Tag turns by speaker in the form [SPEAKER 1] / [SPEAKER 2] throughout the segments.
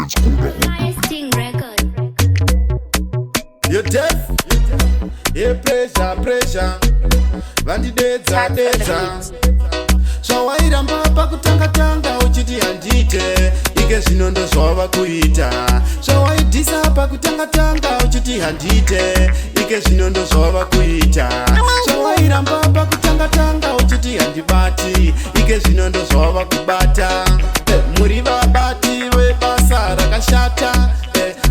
[SPEAKER 1] You're deaf, yeah, pressure. Vandidedza. Zvawairamba pakutanga uchiti handite, ike zvino ndozvava kuita. Zvawaidhisa pakutanga uchiti handite, ike zvino ndozvava kuita. Zvawairamba pakutanga uchiti handibati, ike zvino ndozvava kubata. Muri vabati vebasa rakashata,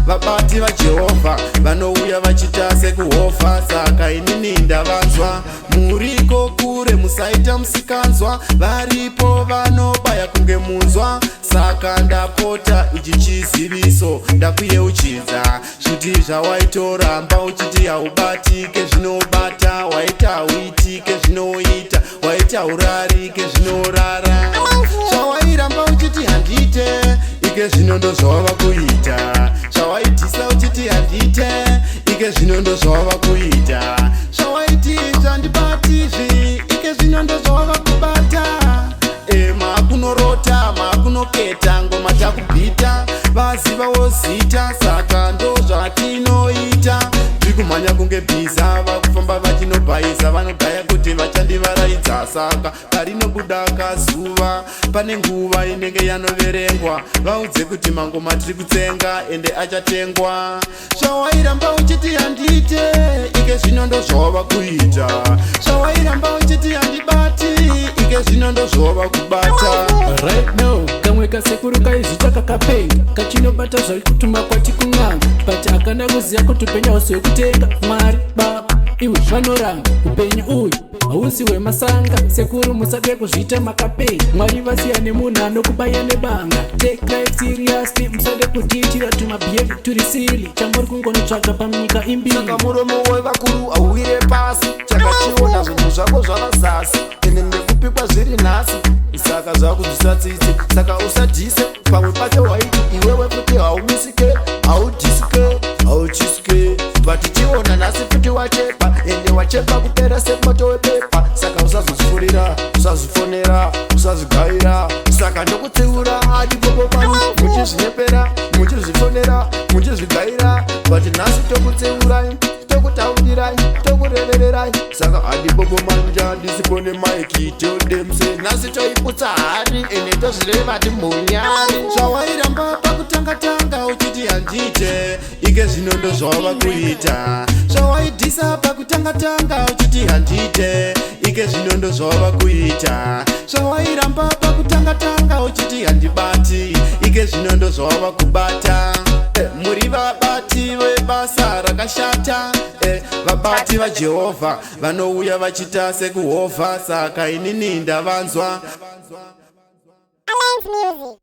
[SPEAKER 1] vabati vaJehovha vanouya vachita sekuhofa. Saka inini ndavanzwa, muriko kure musaita musikanzwa. Varipo vanobaya kunge munzwa, saka ndapota ichi chiziviso ndakuyeuchidza. Zvuti zvawaitoramba uchiti haubatike zvinobata, waita hauitike zvinoita, waita urarike zvinorara. Zvawairamba uchiti handite, ike zvino ndozvava kuita. Zvawaidhisa uchiti handite, ike zvino ndozvava kuita. Zvawaiti zvandibatizvi, ike zvino ndozvava kubata. Makunorota, makunoketa, ngoma takubhita, vaziva wozita, saka ndozvatinoita. Zvikumhanya kunge bhiza, vakufamba vachinobhaisa, vanogaya kuti vachandivaraidza. Saka parinobuda kazuva, pane nguva inenge yanoverengwa. Vaudze kuti mangoma tiri kutsenga ende achatengwa. Zvawairamba uchiti handite, ike zvino ndozvava kuita. Zvawairamba uchiti handibati, ike zvino ndozvava kubata.
[SPEAKER 2] Right now, kamwe kasekuru kaizvita kakapenga, kachinobata zvari kutuma kwati kun'anga. But akanda kuziya kuti upenyu hausi hwekutenga. Mwari baba iwe vanoranga, upenyu uyu hausi hwemasanga. Sekuru musade kuzviita makapenga, Mwari vasiya nemunhu anokubaya nebanga. Take life seriously, musade kutiitira tumabhihevi turi sili. Chamuri kungonotsvaga panyika imbiri.
[SPEAKER 3] Saka muromo wevakuru auwire pasi, chakachiona zvinhu zvako zvavazasi, ende nekupikwa zviri nhasi. Saka zvakubvisa tsitsi, saka usadhise. Pamwe pacho waiti iwewe kuti haumisike, haudhisike, hauchisike. Vatichiona nhasi kuti wachepa, ende wachepa kupera semoto wepepa. Saka usazvifurira, usazvifonera, usazvigaira. Saka ndokutsiura adipopo mani, muchizvinepera, muchizvifonera, muchizvigaira. Vati nhasi tokutsiurai, tokutaurirai, tokurevererai. Saka adipopo manja ndisipo nemaiki todemse. Nhasi toiputsa hari, ende tozvireva timunyari.
[SPEAKER 1] Zvawairamba pakutanga uchiti handite, ike zvino ndozvava kuita. Zvawaidhisa pakutanga uchiti handite, ike zvino ndozvava kuita. Zvawairamba pakutanga uchiti handibati, ike zvino ndozvava kubata. Muri vabati vebasa rakashata, vabati vaJehovha vanouya vachita sekuhofa. Saka inini ndavanzwa.
[SPEAKER 4] Alliance Music.